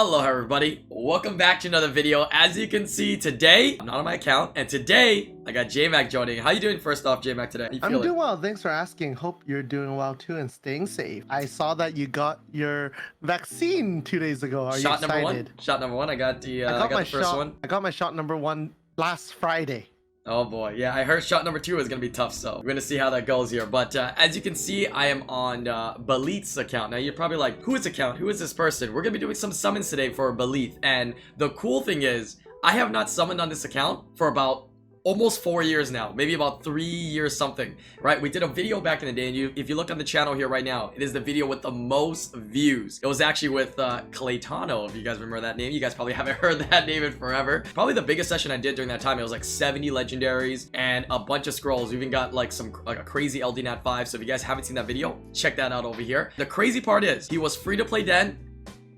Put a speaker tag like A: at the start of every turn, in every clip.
A: Hello everybody, welcome back to another video. As you can see today, I'm not on my account, and today I got JMak joining. How you doing first off, JMak, today?
B: I'm doing well, thanks for asking. Hope you're doing well too and staying safe. I saw that you got your vaccine 2 days ago. Are you excited?
A: Shot number one. I got the first one.
B: I got my shot number one last Friday.
A: Oh boy, yeah, I heard shot number 2 is gonna be tough, so we're gonna see how that goes here. But as you can see, I am on Belith's account. Now you're probably like, whose account? Who is this person? We're gonna be doing some summons today for Belith, and the cool thing is, I have not summoned on this account for about almost 4 years now, maybe about 3 years something, right? We did a video back in the day, and if you look on the channel here right now, it is the video with the most views. It was actually with Claytano, if you guys remember that name. You guys probably haven't heard that name in forever. Probably the biggest session I did during that time. It was like 70 legendaries and a bunch of scrolls. We even got like a crazy LD Nat 5. So if you guys haven't seen that video, check that out over here. The crazy part is, he was free to play then,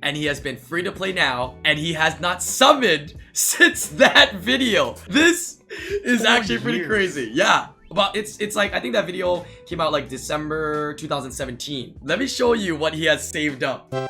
A: and he has been free to play now, and he has not summoned since that video. This is actually pretty crazy. Yeah, but it's like, I think that video came out like December 2017. Let me show you what he has saved up. Look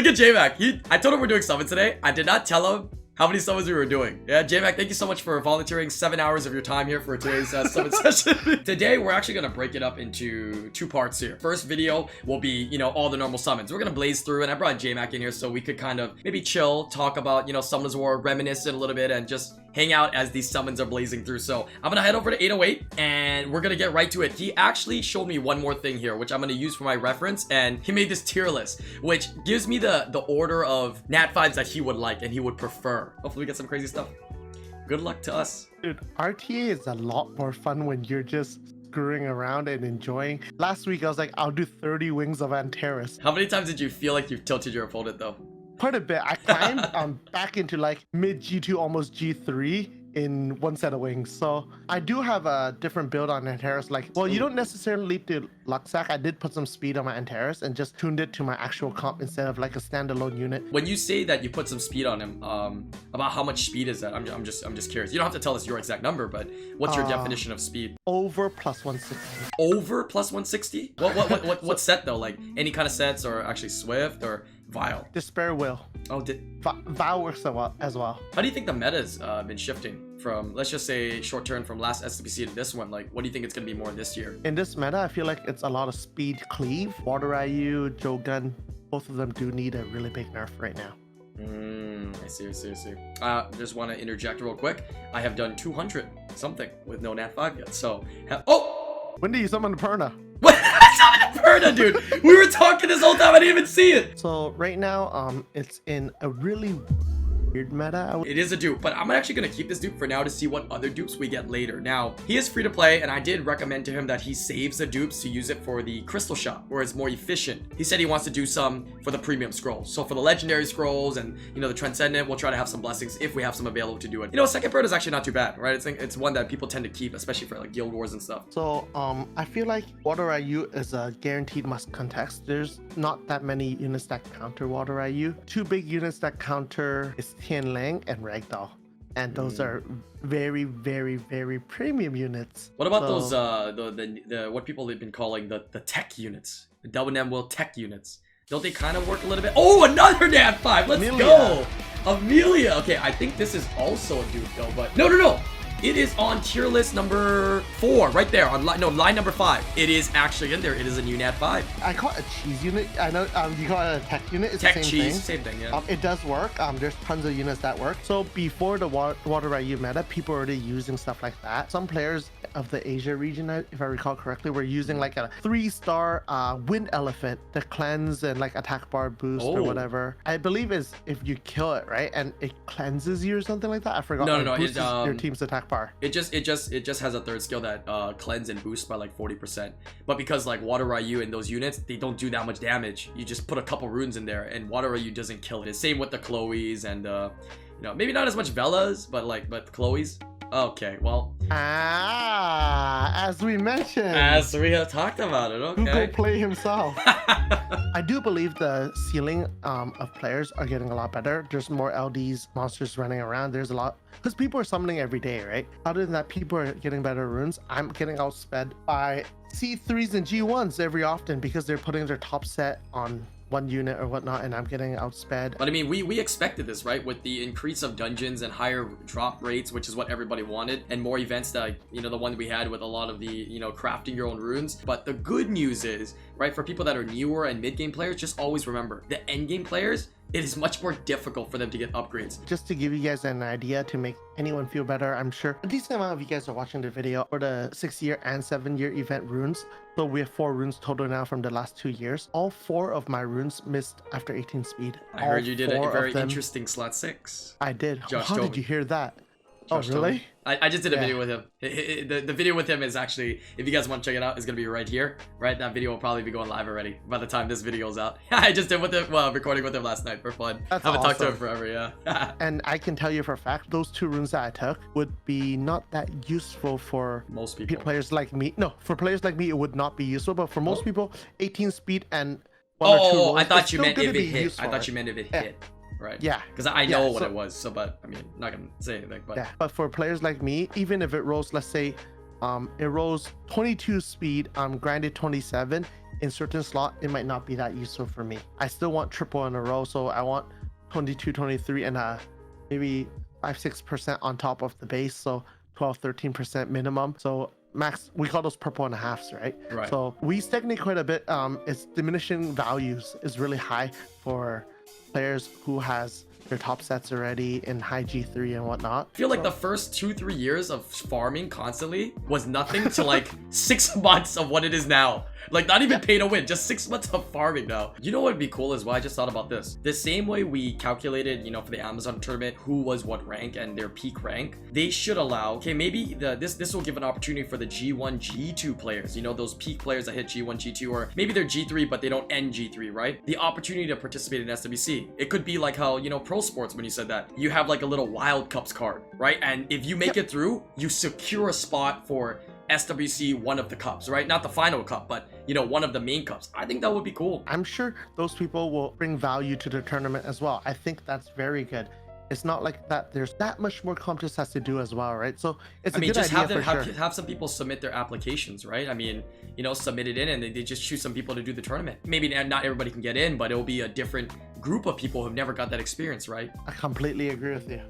A: at JMak. I told him we're doing summons today. I did not tell him how many summons we were doing. Yeah, JMak, thank you so much for volunteering 7 hours of your time here for today's summon session. Today, we're actually going to break it up into 2 parts here. First video will be, you know, all the normal summons. We're going to blaze through, and I brought JMak in here so we could kind of maybe chill, talk about, you know, Summoners War, reminisce a little bit, and just hang out as these summons are blazing through. So I'm going to head over to 808, and we're going to get right to it. He actually showed me one more thing here, which I'm going to use for my reference, and he made this tier list, which gives me the order of Nat 5s that he would like and he would prefer. Hopefully we get some crazy stuff. Good luck to us.
B: Dude, RTA is a lot more fun when you're just screwing around and enjoying. Last week I was like, I'll do 30 wings of Antares.
A: How many times did you feel like you've tilted your opponent though?
B: Quite a bit. I climbed back into like mid G2, almost G3 in one set of wings. So I do have a different build on Antares. Like, well, you don't necessarily leap to Luxac. I did put some speed on my Antares and just tuned it to my actual comp instead of like a standalone unit.
A: When you say that you put some speed on him, about how much speed is that? I'm just curious. You don't have to tell us your exact number, but what's your definition of speed?
B: Over plus 160.
A: Over plus 160? What set though? Like any kind of sets, or actually Swift or Vile?
B: Despair Will.
A: Oh,
B: Vile works as well.
A: How do you think the meta's been shifting from, let's just say, short term from last SWC to this one? Like, what do you think it's going to be more this year?
B: In this meta, I feel like it's a lot of speed cleave. Water Ryu, Jogun, both of them do need a really big nerf right now.
A: I see. Just want to interject real quick. I have done 200 something with no Nat 5 yet. So, oh!
B: When do you summon Perna?
A: What? I summoned Perna, dude! We were talking this whole time, I didn't even see it!
B: So right now, it's in a really weird meta.
A: It is a dupe, but I'm actually going to keep this dupe for now to see what other dupes we get later. Now, he is free to play, and I did recommend to him that he saves the dupes to use it for the crystal shop, where it's more efficient. He said he wants to do some for the premium scrolls. So for the legendary scrolls and, you know, the transcendent, we'll try to have some blessings if we have some available to do it. You know, second bird is actually not too bad, right? It's one that people tend to keep, especially for like guild wars and stuff.
B: So I feel like Water Ryu is a guaranteed must contest. There's not that many units that counter Water Ryu. 2 big units that counter is Tianlang and Ragdoll, and those are very, very, very premium units.
A: What about those the what people have been calling the tech units, the W&M Will tech units? Don't they kind of work a little bit? Oh, another Nat 5. Let's go, Amelia. Okay, I think this is also a dupe though, but no. It is on tier list number 4, right there on line number 5. It is actually in there. It is a new Nat 5.
B: I call it a cheese unit. I know you call it a tech unit. It's
A: tech
B: the same
A: cheese,
B: thing.
A: same thing, yeah.
B: It does work. There's tons of units that work. So before the Water Ryu meta, people were already using stuff like that. Some players of the Asia region, if I recall correctly, were using like a 3-star Wind Elephant to cleanse and like attack bar boost or whatever. I believe is if you kill it, right, and it cleanses you or something like that. I forgot.
A: No.
B: Boosts your team's attack bar.
A: It just has a 3rd skill that cleanse and boost by like 40%. But because like Water Ryu and those units, they don't do that much damage. You just put a couple runes in there, and Water Ryu doesn't kill it. Same with the Chloe's and you know, maybe not as much Velas, but Chloe's. Okay, well.
B: As we mentioned.
A: As we have talked about it, okay.
B: Google Play himself. I do believe the ceiling of players are getting a lot better. There's more LDs, monsters running around. There's a lot, because people are summoning every day, right? Other than that, people are getting better runes. I'm getting outsped by C3s and G1s every often because they're putting their top set on one unit or whatnot, and I'm getting outsped.
A: But I mean, we expected this, right? With the increase of dungeons and higher drop rates, which is what everybody wanted, and more events that, you know, the one we had with a lot of the, you know, crafting your own runes. But the good news is, right, for people that are newer and mid-game players, just always remember, the end-game players, it is much more difficult for them to get upgrades.
B: Just to give you guys an idea to make anyone feel better, I'm sure a decent amount of you guys are watching the video for the 6-year and 7-year event runes. So we have 4 runes total now from the last 2 years. All 4 of my runes missed after 18 speed.
A: I heard you did a very interesting slot 6.
B: I did.
A: Josh
B: How
A: told
B: did
A: me.
B: you hear that?
A: Josh
B: oh, really?
A: I just did a video with him. The video with him is actually, if you guys want to check it out, it's going to be right here, right? That video will probably be going live already by the time this video is out. I just did with him, well, recording with him last night for fun.
B: That's
A: Haven't talked to
B: awesome.
A: him forever, yeah.
B: And I can tell you for a fact, those 2 runes that I took would be not that useful for
A: most people.
B: Players like me. No, for players like me, it would not be useful. But for most people, 18 speed and 1 or 2 rolls,
A: I thought you meant
B: if
A: if it hit.
B: useful.
A: I thought you meant if it hit. Right.
B: Yeah.
A: Because I know what
B: so,
A: it was. So, but I mean, not gonna say anything. But
B: yeah. But for players like me, even if it rolls, let's say, it rolls 22 speed, grinded 27 in certain slot, it might not be that useful for me. I still want triple in a row, so I want 22, 23, and maybe 5-6% on top of the base, so 12-13% minimum. So max, we call those purple and a halves, right?
A: Right.
B: So we stagnate quite a bit. Its diminishing values is really high for players who has their top sets already in high G3 and whatnot.
A: I feel like the first 2-3 years of farming constantly was nothing to like 6 months of what it is now. Like, not even pay to win, just 6 months of farming now. You know what would be cool is, well, I just thought about this. The same way we calculated, you know, for the Amazon tournament, who was what rank and their peak rank, they should allow, okay, maybe this will give an opportunity for the G1, G2 players, you know, those peak players that hit G1, G2, or maybe they're G3, but they don't end G3, right? The opportunity to participate in SWC. It could be like how, you know, Pro Sports, when you said that, you have like a little Wild Cups card, right? And if you make it through, you secure a spot for SWC, one of the cups, right? Not the final cup, but, you know, one of the main cups. I think that would be cool.
B: I'm sure those people will bring value to the tournament as well. I think that's very good. It's not like that there's that much more contest has to do as well, right? So it's a good idea for sure.
A: Have some people submit their applications, right? I mean, you know, submit it in and they just choose some people to do the tournament. Maybe not everybody can get in, but it'll be a different group of people who've never got that experience, right?
B: I completely agree with you.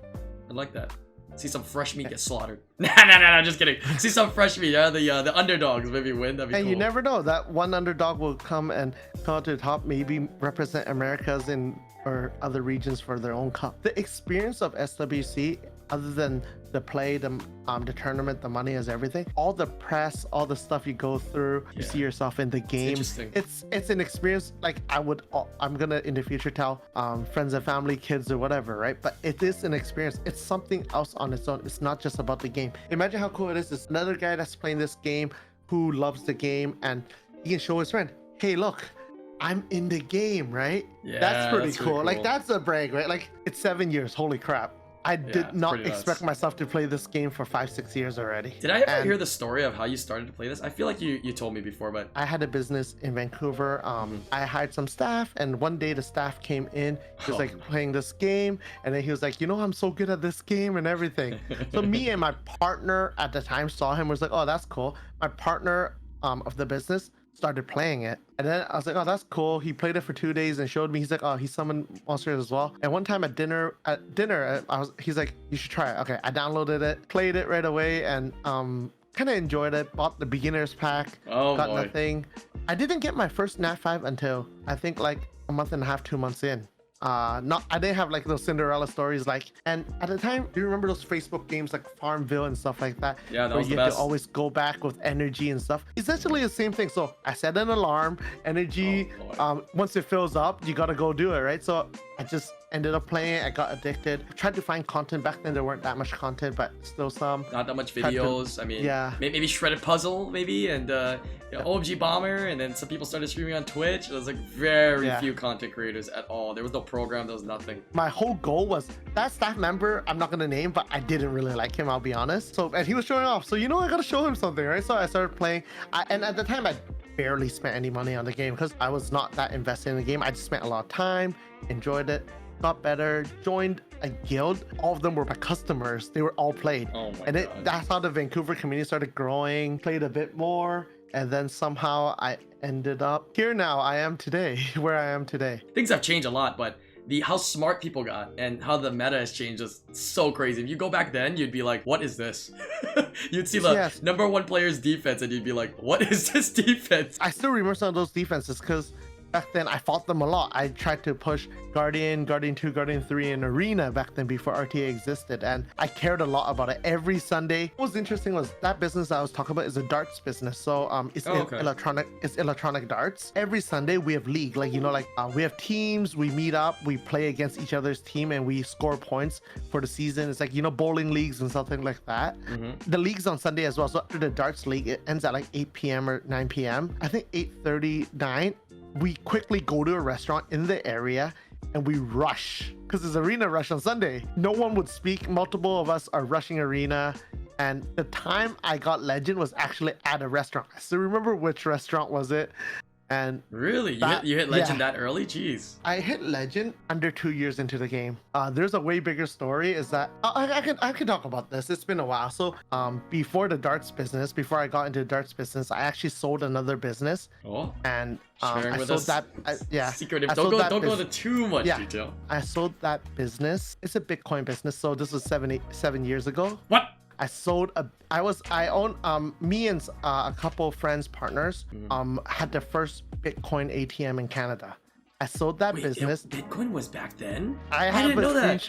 A: I like that. See some fresh meat get slaughtered. Nah, just kidding. See some fresh meat, yeah? The underdogs maybe win. That'd be
B: and
A: cool.
B: You never know. That one underdog will come to the top, maybe represent Americas or other regions for their own cup. The experience of SWC, other than the play, the tournament, the money is everything. All the press, all the stuff you go through, you see yourself in the game. It's an experience like I'm gonna in the future tell friends and family, kids or whatever, right? But it is an experience. It's something else on its own. It's not just about the game. Imagine how cool it is. There's another guy that's playing this game who loves the game and he can show his friend, hey, look, I'm in the game, right?
A: Yeah,
B: that's pretty
A: really
B: cool. Like, that's a brag, right? Like, it's 7 years. Holy crap. I did not expect myself to play this game for 5-6 years already.
A: Did I ever hear the story of how you started to play this? I feel like you told me before, but
B: I had a business in Vancouver. I hired some staff, and one day the staff came in. He was like playing this game, and then he was like, you know, I'm so good at this game and everything. So me and my partner at the time saw him, was like, oh, that's cool. My partner of the business started playing it, and then I was like, oh, that's cool. He played it for 2 days and showed me. He's like, oh, he summoned monsters as well. And one time at dinner he's like, you should try it. Okay, I downloaded it, played it right away, and kind of enjoyed it. Bought the beginners pack. Got nothing. I didn't get my first Nat 5 until I think like a month and a half, 2 months in. I didn't have like those Cinderella stories, like, and at the time, do you remember those Facebook games like Farmville and stuff like that?
A: Yeah, that
B: where
A: was the
B: you
A: best.
B: had to always go back with energy and stuff. Essentially the same thing. So I set an alarm, energy, once it fills up, you gotta go do it, right? So I just ended up playing it. I got addicted. Tried to find content. Back then there weren't that much content, but still some.
A: Not that much videos. I mean,
B: yeah,
A: maybe Shredded Puzzle, maybe, and OMG Bomber, and then some people started streaming on Twitch. There was like very few content creators at all. There was no program. There was nothing.
B: My whole goal was that staff member, I'm not gonna name, but I didn't really like him, I'll be honest. So, and he was showing off. So, you know, I gotta show him something, right? So I started playing. And at the time, I barely spent any money on the game because I was not that invested in the game. I just spent a lot of time, enjoyed it, got better, joined a guild. All of them were my customers. They were all played.
A: Oh my
B: and
A: God.
B: that's how the Vancouver community started growing, played a bit more. and then somehow I ended up here now. I am today, where I am today.
A: Things have changed a lot, but how smart people got and how the meta has changed is so crazy. If you go back then, you'd be like, what is this? You'd see the number one player's defense and you'd be like, what is this defense?
B: I still remember some of those defenses because back then I fought them a lot. I tried to push Guardian, Guardian 2, Guardian 3 in Arena back then before RTA existed, and I cared a lot about it. Every Sunday, what was interesting was that business I was talking about is a darts business. So it's electronic darts. Every Sunday we have league, like, you know, like we have teams, we meet up, we play against each other's team, and we score points for the season. It's like, you know, bowling leagues and something like that. The league's on Sunday as well. So after the darts league, it ends at like 8 p.m. or 9 p.m. I think 8:39. We quickly go to a restaurant in the area and we rush because there's arena rush on Sunday. No one would speak. Multiple of us are rushing arena. And the time I got legend was actually at a restaurant. I still remember which restaurant was it. And
A: really, you hit legend that early? Jeez.
B: I hit legend under 2 years into the game. There's a way bigger story. Is that I can talk about this. It's been a while. So before the darts business, before I got into the darts business, I actually sold another business.
A: Oh.
B: And
A: I
B: sold that.
A: Secretive. Don't go into too much detail.
B: I sold that business. It's a Bitcoin business. So this was 7 years ago.
A: What?
B: I sold I own me and a couple of friends, partners, had the first Bitcoin ATM in Canada. I sold that business.
A: Bitcoin was back then?
B: I didn't know that.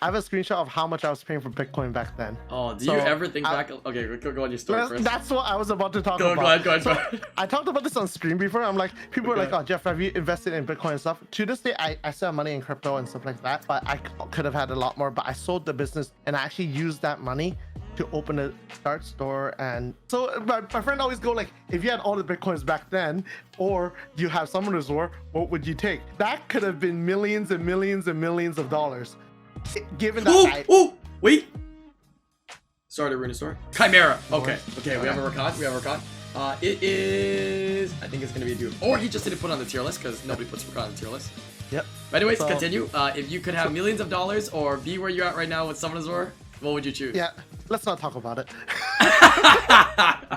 B: I have a screenshot of how much I was paying for Bitcoin back then.
A: Oh, do you ever think back? Okay, go on your story first.
B: That's what I was about to talk
A: about. Go ahead.
B: I talked about this on stream before. I'm like, people are like, oh, Jeff, have you invested in Bitcoin and stuff? To this day, I still have money in crypto and stuff like that, but I could have had a lot more, but I sold the business and I actually used that money to open a dart store. And so my friend always go like, if you had all the Bitcoins back then, or you have Summoner's War, what would you take? That could have been millions and millions and millions of dollars. Given that
A: wait. Sorry to ruin the story. Chimera. Okay, we have a Rakan. It is, I think it's gonna be a dude. Or he just didn't put on the tier list because nobody puts Rakan on the tier list.
B: Yep.
A: But anyways, continue. If you could have millions of dollars or be where you're at right now with Summoner's War, what would you choose?
B: Yeah, let's not talk about it.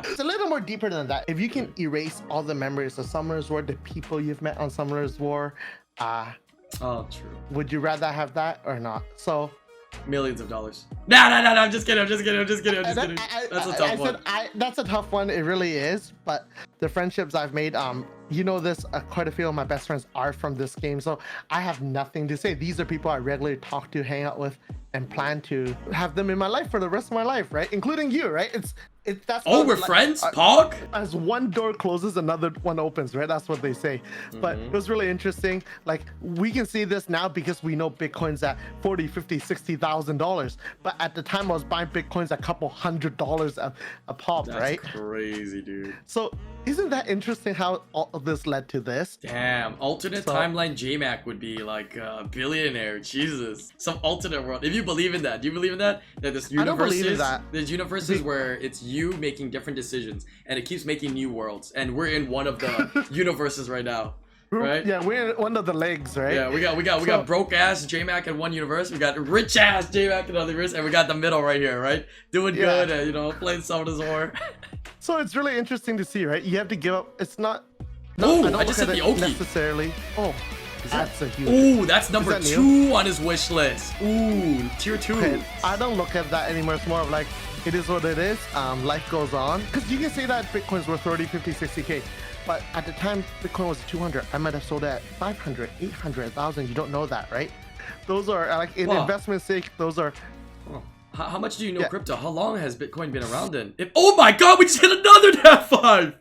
B: It's a little more deeper than that. If you can erase all the memories of Summoner's War, the people you've met on Summoner's War,
A: oh, true.
B: Would you rather have that or not? So,
A: millions of dollars. No, I'm just kidding. That's a tough one.
B: That's a tough one. It really is. But the friendships I've made, you know this, quite a few of my best friends are from this game. So I have nothing to say. These are people I regularly talk to, hang out with, and plan to have them in my life for the rest of my life, right? Including you, right? That's
A: we're friends, Pog?
B: As one door closes, another one opens, right? That's what they say. But it was really interesting. Like, we can see this now because we know Bitcoin's at $40, $50, $60,000. But at the time I was buying Bitcoins a couple $100 a pop, right?
A: That's crazy, dude.
B: So isn't that interesting how all of this led to this?
A: Damn, alternate timeline JMak would be like a billionaire. Jesus. Some alternate world. If you believe in that, do you believe in that? That this universe, I don't believe in that. There's universes where it's you making different decisions and it keeps making new worlds. And we're in one of the universes right now. Right?
B: Yeah, we're in one of the legs, right?
A: Yeah, we got broke ass JMak in one universe, we got rich ass JMak in another universe, and we got the middle right here, right? Doing good and, you know, playing Summoner's War. So
B: it's really interesting to see, right? You have to give up. It's not.
A: I just said the Oki
B: necessarily. Oh, that's a huge.
A: Ooh, that's number 2 on his wish list. Ooh, tier 2.
B: Okay, I don't look at that anymore. It's more of like, it is what it is. Life goes on. Because you can say that Bitcoin's worth 30, 50, 60K. But at the time, Bitcoin was 200. I might have sold it at 500, 800, 1,000. You don't know that, right? Those are, like, in investment sake, those are...
A: How much do you know crypto? How long has Bitcoin been around then? Oh my god, we just hit another Nat 5!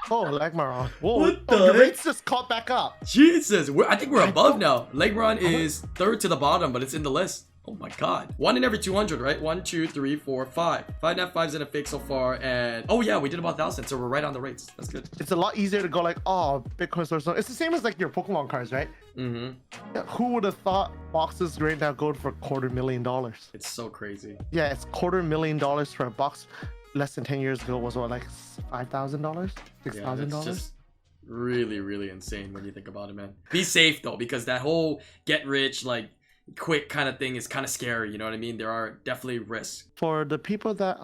B: Oh, Legmaron. Whoa,
A: what the
B: the rates just caught back up.
A: Jesus, I think we're above now. Legmaron is 3rd to the bottom, but it's in the list. Oh my god. 1 in every 200, right? 1, 2, 3, 4, 5. 5 Nat 5s in a fake so far, and oh yeah, we did about 1,000, so we're right on the rates. That's good.
B: It's a lot easier to go like, oh, Bitcoin's so. It's the same as like your Pokemon cards, right? Yeah, who would have thought boxes right now go for $250,000?
A: It's so crazy.
B: Yeah, it's $250,000 for a box. Less than 10 years ago was what, like $5,000, $6,000?
A: It's just really, really insane when you think about it, man. Be safe though, because that whole get rich, like, quick kind of thing is kind of scary, you know what I mean? There are definitely risks.
B: For the people that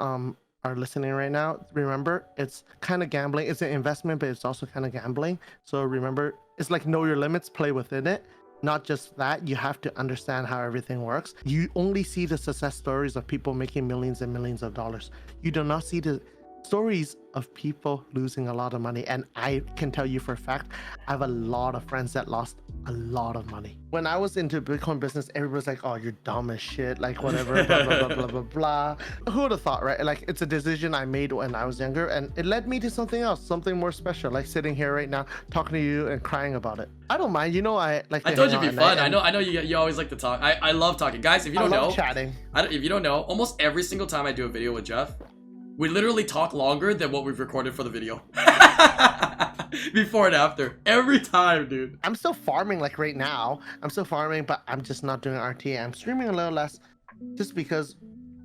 B: are listening right now, remember, it's kind of gambling. It's an investment, but it's also kind of gambling. So remember, it's like know your limits, play within it. Not just that, you have to understand how everything works. You only see the success stories of people making millions and millions of dollars. You do not see the stories of people losing a lot of money. And I can tell you for a fact, I have a lot of friends that lost a lot of money. When I was into Bitcoin business, everybody's like, oh, you're dumb as shit, like whatever, blah, blah, blah, blah, blah, blah. Who would have thought, right? Like, it's a decision I made when I was younger, and it led me to something else, something more special, like sitting here right now, talking to you and crying about it. I don't mind, you know, I like
A: I told you it'd be fun. I know you always like to talk. I love talking. Guys, if you don't know,
B: chatting.
A: If you don't know, almost every single time I do a video with Jeff, we literally talk longer than what we've recorded for the video. Before and after. Every time, dude.
B: I'm still farming like right now. I'm still farming, but I'm just not doing RT. I'm streaming a little less just because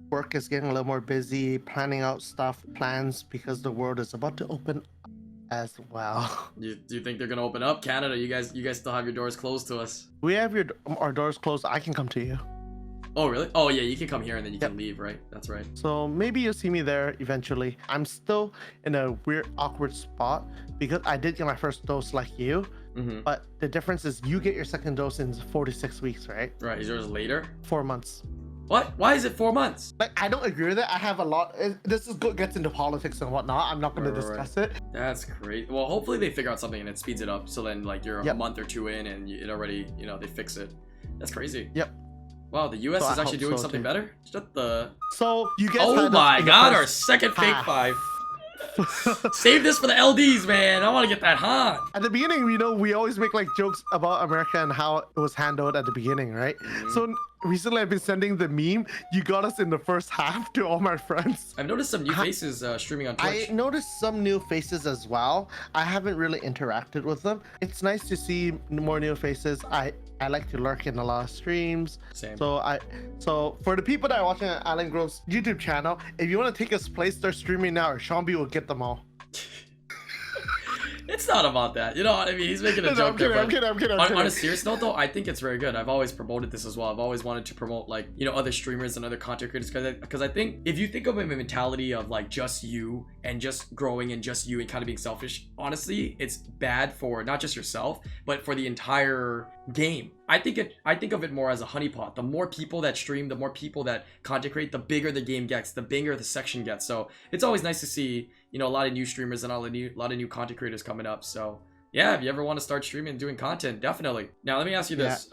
B: work is getting a little more busy, planning out stuff, plans, because the world is about to open up as well.
A: Do you think they're gonna open up? Canada, you guys still have your doors closed to us.
B: We have our doors closed. I can come to you.
A: Oh, really? Oh, yeah, you can come here and then you can leave, right? That's right.
B: So maybe you'll see me there eventually. I'm still in a weird, awkward spot because I did get my first dose like you. But the difference is you get your second dose in 4 to 6 weeks, right?
A: Right. Is yours later?
B: 4 months.
A: What? Why is it 4 months?
B: Like, I don't agree with it. I have a lot. Gets into politics and whatnot. I'm not going to discuss it.
A: That's great. Well, hopefully they figure out something and it speeds it up. So then, like, you're a month or two in and it already, you know, they fix it. That's crazy.
B: Yep.
A: Wow, the US is actually doing something better? Shut the...
B: So, you guys
A: oh my god, our second fake 5. Save this for the LDs, man. I want to get that hot.
B: At the beginning, you know, we always make like jokes about America and how it was handled at the beginning, right? So recently I've been sending the meme. You got us in the first half to all my friends.
A: I've noticed some new faces streaming on Twitch.
B: I noticed some new faces as well. I haven't really interacted with them. It's nice to see more new faces. I like to lurk in a lot of streams.
A: Same.
B: So for the people that are watching IslandGrown's YouTube channel, if you want to take us place, start streaming now, or Sean B will get them all.
A: It's not about that. You know what I mean? He's making a joke there. I'm kidding. On a serious note, though, I think it's very good. I've always promoted this as well. I've always wanted to promote, like, you know, other streamers and other content creators. Because I think if you think of a mentality of, like, just you and just growing and just you and kind of being selfish, honestly, it's bad for not just yourself, but for the entire game. I think of it more as a honeypot. The more people that stream, the more people that content create, the bigger the game gets, the bigger the section gets. So it's always nice to see, you know, a lot of new streamers and a lot of new content creators coming up. So yeah, if you ever want to start streaming and doing content, definitely. Now let me ask you this.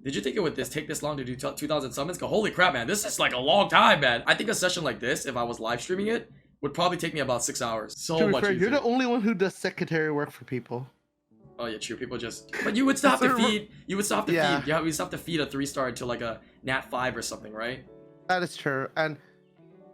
A: Did you think it would take this long to do 2,000 summons? Go, holy crap, man, this is like a long time, man. I think a session like this, if I was live streaming it, would probably take me about 6 hours. So much easier.
B: You're the only one who does secretary work for people.
A: Oh yeah, true. People just, but you would still have to feed. You would still have to feed. Yeah, we still have to feed a 3-star to like a Nat 5 or something, right?
B: That is true, and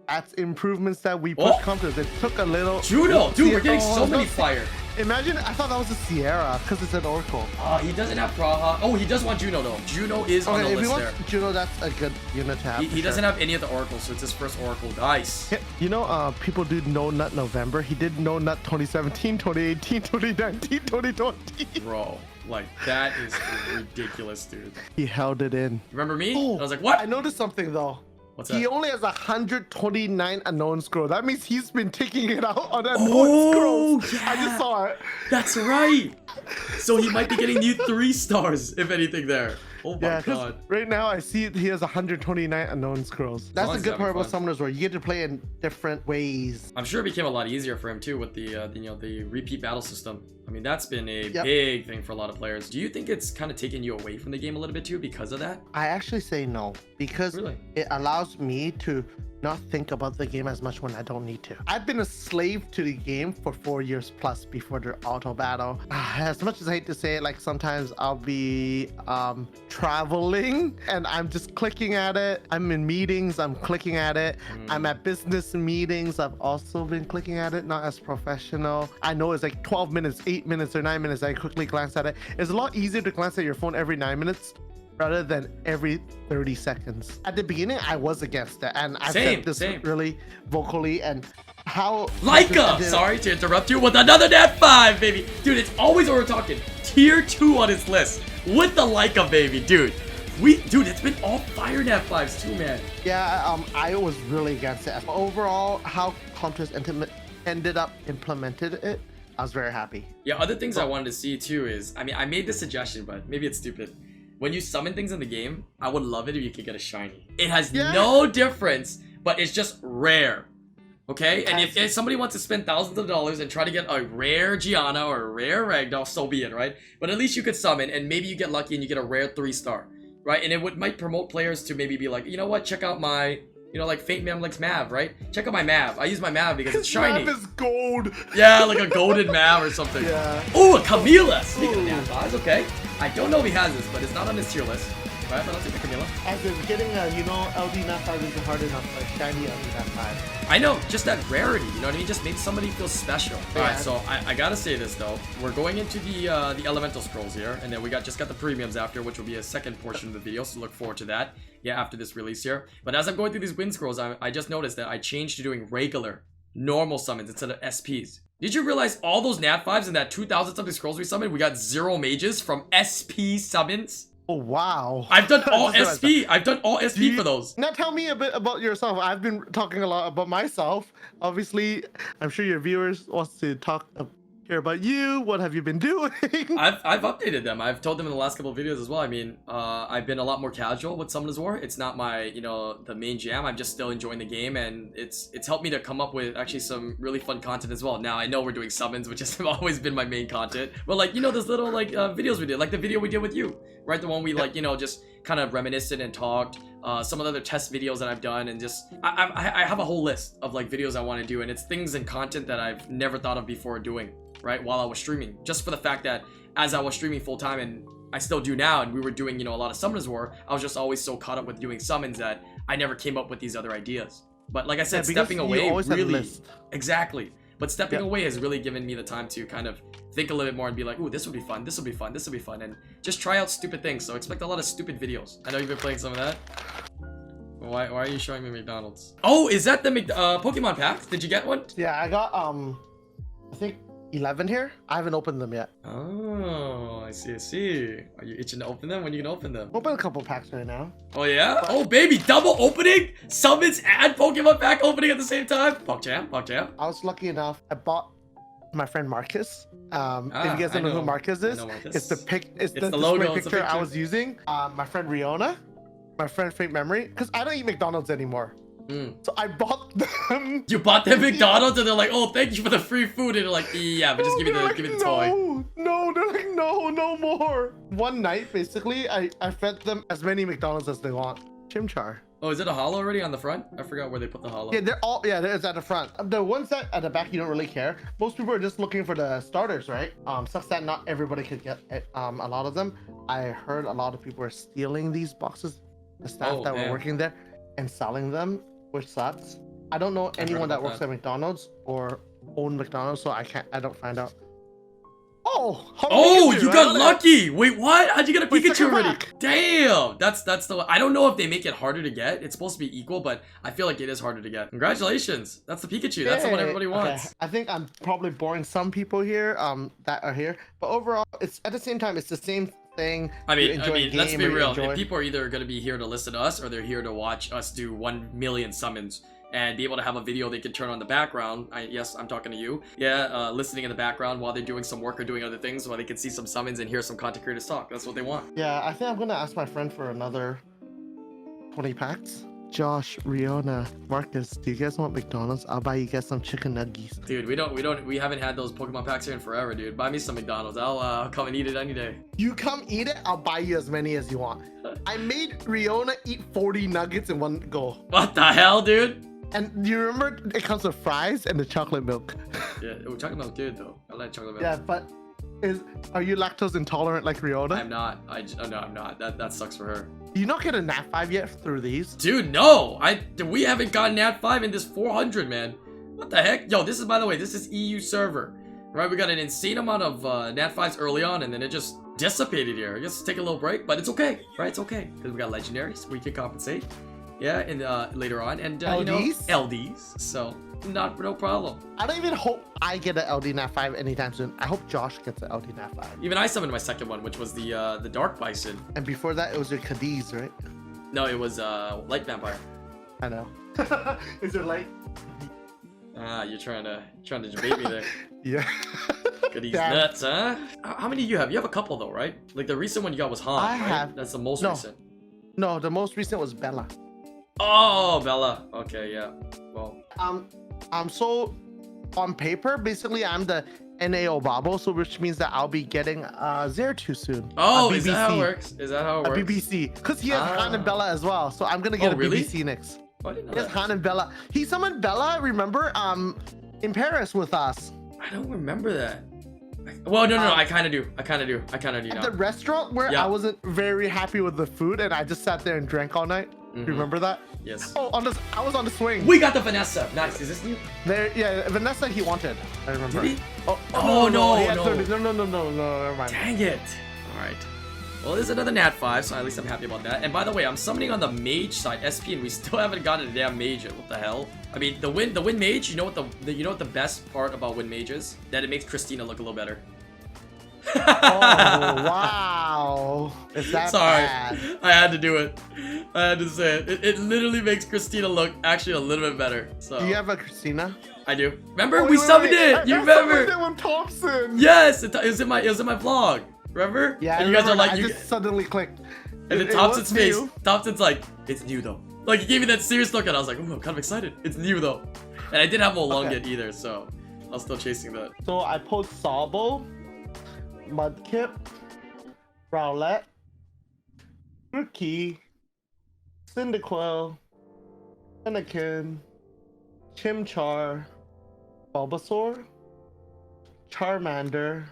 B: that's improvements that we push confidence. It took a little.
A: Juno, dude, we're getting so many fire.
B: Imagine, I thought that was a Sierra because it's an Oracle.
A: He doesn't have Praha. Oh, he does want Juno though. Juno is on the list there. If he wants
B: Juno, that's a good unit to have.
A: He doesn't have any of the Oracles, so it's his first Oracle. Nice.
B: You know, people do No Nut November. He did No Nut 2017, 2018, 2019, 2020.
A: Bro, like that is ridiculous, dude.
B: He held it in.
A: Remember me? I was like, what?
B: I noticed something though.
A: What's that?
B: He only has 129 unknown scroll. That means he's been taking it out on unknown scrolls. Yeah. I just saw it.
A: That's right. So he might be getting you 3 stars, if anything, there. Oh my god.
B: Right now I see he has 129 unknown scrolls. That's the good part about Summoners where you get to play in different ways.
A: I'm sure it became a lot easier for him too with the you know, the repeat battle system. I mean, that's been a big thing for a lot of players. Do you think it's kind of taken you away from the game a little bit too because of that?
B: I actually say no, because it allows me to not think about the game as much when I don't need to. I've been a slave to the game for 4 years plus before the auto battle. As much as I hate to say it, like sometimes I'll be traveling and I'm just clicking at it. I'm in meetings, I'm clicking at it. I'm at business meetings, I've also been clicking at it, not as professional. I know it's like 12 minutes, 8 minutes or 9 minutes. I quickly glance at it. It's a lot easier to glance at your phone every 9 minutes rather than every 30 seconds. At the beginning, I was against it, and I've said this really vocally, and how...
A: Leica! Sorry to interrupt you with another Nat 5, baby! Dude, it's always what we're talking. Tier 2 on his list with the Leica, baby, dude. Dude, it's been all fire nat 5s too, man.
B: Yeah, I was really against it. Overall, how Contrast ended up implemented it, I was very happy.
A: Yeah, other things I wanted to see too is, I mean, I made this suggestion, but maybe it's stupid. When you summon things in the game, I would love it if you could get a shiny. It has no difference, but it's just rare. Okay? And if somebody wants to spend thousands of dollars and try to get a rare Gianna or a rare Ragdoll, so be it, right? But at least you could summon, and maybe you get lucky and you get a rare 3-star, right? And it might promote players to maybe be like, you know what, check out my, you know, like Fate Man likes Mav, right? Check out my Mav. I use my Mav because it's shiny.
B: Mav is gold.
A: Yeah, like a golden Mav or something.
B: Yeah.
A: Oh, a Camila. Speaking of Nat 5s, okay. I don't know if he has this, but it's not on his tier list. Right, but I'll take the Camila.
B: As in getting a, you know, LD Nat 5 isn't hard enough, like shiny LD Nat 5.
A: I know, just that rarity, you know what I mean? Just made somebody feel special.
B: Yeah.
A: Alright, so I gotta say this though. We're going into the elemental scrolls here, and then we just got the premiums after, which will be a second portion of the video, so look forward to that. Yeah, after this release here. But as I'm going through these wind scrolls, I just noticed that I changed to doing regular, normal summons instead of SPs. Did you realize all those Nat 5s in that 2,000 something scrolls we summoned, we got 0 mages from SP summons?
B: Oh, wow.
A: I've done all SP. I've done all SP for those.
B: Now tell me a bit about yourself. I've been talking a lot about myself. Obviously, I'm sure your viewers wants to hear about you. What have you been doing?
A: I've updated them. I've told them in the last couple of videos as well. I mean, I've been a lot more casual with Summoners War. It's not my, you know, the main jam. I'm just still enjoying the game, and it's helped me to come up with actually some really fun content as well. Now I know we're doing summons, which has always been my main content. But like, you know, those little like videos we did, like the video we did with you, right? The one we like, you know, just kind of reminisced and talked. Some of the other test videos that I've done, and just I have a whole list of like videos I want to do, and it's things and content that I've never thought of before doing, right, while I was streaming, just for the fact that as I was streaming full time, and I still do now, and we were doing, you know, a lot of Summoners War, I was just always so caught up with doing summons that I never came up with these other ideas. But like I said, stepping away really, exactly, but stepping away has really given me the time to kind of think a little bit more and be like, ooh, this would be fun, this will be fun, this will be fun, and just try out stupid things. So expect a lot of stupid videos. I know you've been playing some of that. Why are you showing me McDonald's? Oh, is that the Pokemon packs? Did you get one?
B: Yeah, I got I think 11 here. I haven't opened them yet.
A: Oh, I see, I see. Are you itching to open them? When are you gonna open them?
B: Open a couple packs right now.
A: Oh yeah? Oh baby, double opening? Summons and Pokemon pack opening at the same time? Pog jam.
B: I was lucky enough, I bought my friend Marcus. If you guys don't know who Marcus is, it's the logo picture I was using. My friend Riona, my friend Fake Memory, because I don't eat McDonald's anymore. So I bought them. You bought them
A: McDonald's, and they're like, "Oh, thank you for the free food." And they're like, "Yeah, but just give me the toy."
B: No, they're like, no more. One night, basically, I fed them as many McDonald's as they want. Chimchar.
A: Oh, is it a hollow already on the front? I forgot where they put the hollow.
B: Yeah, it's at the front. The ones that at the back you don't really care. Most people are just looking for the starters, right? Sucks that not everybody could get a lot of them. I heard a lot of people are stealing these boxes, the staff that were working there, and selling them, which sucks. I don't know anyone that works at McDonald's or own McDonald's, so I don't find out.
A: Oh, you got lucky. Wait, what? How'd you get a Pikachu already? Damn, that's the. I don't know if they make it harder to get. It's supposed to be equal, but I feel like it is harder to get. Congratulations, that's the Pikachu. That's the one everybody wants.
B: Okay. I think I'm probably boring some people here that are here, but overall, it's at the same time, it's the same thing.
A: I mean, let's be real. If people are either going to be here to listen to us, or they're here to watch us do 1 million summons and be able to have a video they can turn on the background. Yes, I'm talking to you. Yeah, listening in the background while they're doing some work or doing other things, while they can see some summons and hear some content creators talk. That's what they want.
B: Yeah, I think I'm gonna ask my friend for another 20 packs. Josh, Riona, Marcus, do you guys want McDonald's? I'll buy you guys some chicken nuggets.
A: Dude, we haven't had those Pokemon packs here in forever, dude. Buy me some McDonald's. I'll come and eat it any day.
B: You come eat it, I'll buy you as many as you want. I made Riona eat 40 nuggets in one go.
A: What the hell, dude?
B: And you remember it comes with fries and the chocolate milk.
A: Yeah, chocolate milk good though. I like chocolate milk.
B: Yeah, but are you lactose intolerant like Riona?
A: I'm not. No, I'm not. That sucks for her.
B: Do you not get a Nat 5 yet through these?
A: Dude, no. We haven't gotten Nat 5 in this 400, man. What the heck? Yo, this is, by the way, this is EU server. Right, we got an insane amount of Nat 5s early on, and then it just dissipated here. I guess take a little break, but it's okay. Right, it's okay. Because we got legendaries. We can compensate. Yeah, and later on, and you know, LDs. So no problem.
B: I don't even hope I get an LD Nat 5 anytime soon. I hope Josh gets an LD Nat 5.
A: Even I summoned my second one, which was the Dark Bison.
B: And before that, it was your Cadiz, right?
A: No, it was Light Vampire.
B: I know. Is it light?
A: Ah, you're trying to debate me there.
B: Yeah.
A: Good, these nuts, huh? How many do you have? You have a couple though, right? Like the recent one you got was Han,
B: I
A: right?
B: have.
A: That's the most
B: No.
A: recent.
B: No, the most recent was Bella.
A: Oh, Bella. Okay, yeah. Well.
B: So on paper, basically I'm the NAO Babo, so which means that I'll be getting Zeratul soon.
A: Oh, is that how it works? Is that how it
B: a
A: works?
B: BBC, because he has Han and Bella as well, so I'm gonna get a
A: really?
B: BBC next.
A: Oh, I didn't know
B: He has
A: that.
B: Han and Bella. He summoned Bella, remember, in Paris with us.
A: I don't remember that. Well, no, I kind of do. I kind of do
B: At
A: now.
B: the restaurant where
A: Yeah.
B: I wasn't very happy with the food, and I just sat there and drank all night. Remember that?
A: Yes.
B: Oh, I was on the swing.
A: We got the Vanessa. Nice. Is this new?
B: There, yeah, Vanessa he wanted. I remember.
A: Did he?
B: Oh,
A: no,
B: he had
A: no.
B: 30. No, never mind.
A: Dang it. All right. Well, there's another Nat 5, so at least I'm happy about that. And by the way, I'm summoning on the mage side, SP, and we still haven't gotten a damn mage yet. What the hell? I mean, the wind mage. You know what the best part about wind mage is? That it makes Christina look a little better.
B: Oh, wow. Is that
A: Sorry,
B: bad?
A: I had to do it. I had to say it. It literally makes Christina look actually a little bit better. So
B: Do you have a Christina?
A: I do. Remember,
B: Oh,
A: we
B: wait,
A: summoned
B: wait.
A: it. You
B: I
A: remember?
B: summoned it with Thompson.
A: Yes, it was in my vlog. Remember?
B: Yeah,
A: and
B: I
A: you guys are
B: remember.
A: like,
B: I
A: you,
B: just suddenly clicked.
A: and then
B: It
A: Thompson's
B: was
A: face.
B: new.
A: Thompson's like, it's new though. Like he gave me that serious look, and I was like, oh, I'm kind of excited. It's new though. And I didn't have Molunget either, so I was still chasing that.
B: So I pulled Sabo, Mudkip, Rowlet, Rookie, Cyndaquil, Anakin, Chimchar, Bulbasaur, Charmander,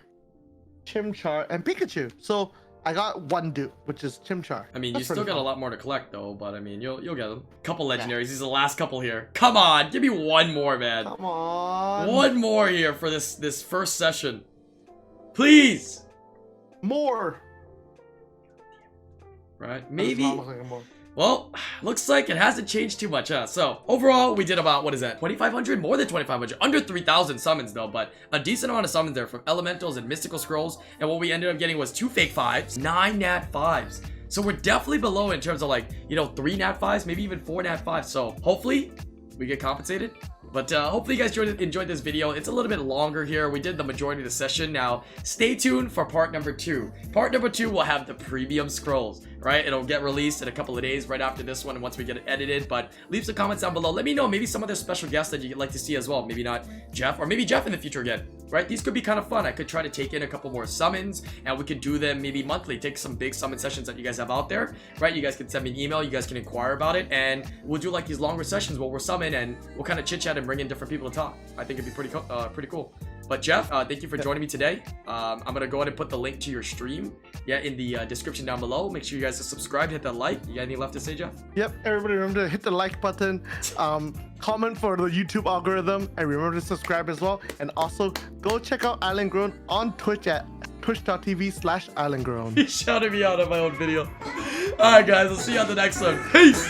B: Chimchar, and Pikachu. So I got one dupe, which is Chimchar.
A: I mean,
B: That's
A: you still
B: pretty
A: got a
B: fun.
A: lot more to collect though, but I mean, you'll get them. Couple legendaries. These are the last couple here. Come on, give me one more, man.
B: Come on.
A: One more here for this first session, please.
B: More.
A: Right? Maybe.
B: That does not look like more.
A: Well, looks like it hasn't changed too much, huh? So, overall, we did about, what is that, 2,500? More than 2,500. Under 3,000 summons, though, but a decent amount of summons there from Elementals and Mystical Scrolls, and what we ended up getting was 2 Fake 5s, 9 Nat 5s. So we're definitely below in terms of, like, 3 Nat 5s, maybe even 4 Nat 5s, so hopefully we get compensated. But hopefully you guys enjoyed this video. It's a little bit longer here. We did the majority of the session. Now, stay tuned for part number 2. Part number 2 will have the premium scrolls, right? It'll get released in a couple of days right after this one once we get it edited. But leave some comments down below. Let me know maybe some other special guests that you'd like to see as well. Maybe not Jeff, or maybe Jeff in the future again, right? These could be kind of fun. I could try to take in a couple more summons, and we could do them maybe monthly. Take some big summon sessions that you guys have out there, right? You guys can send me an email. You guys can inquire about it, and we'll do like these longer sessions where we're summon and we'll kind of chit chat and bring in different people to talk. I think it'd be pretty cool. But Jeff, thank you for joining me today. I'm gonna go ahead and put the link to your stream, in the description down below. Make sure you guys are subscribed, hit that like. You got anything left to say, Jeff?
B: Yep, everybody remember to hit the like button, comment for the YouTube algorithm, and remember to subscribe as well. And also, go check out IslandGrown on Twitch at twitch.tv/IslandGrown.
A: He shouted me out on my own video. Alright guys, I'll see you on the next one. Peace!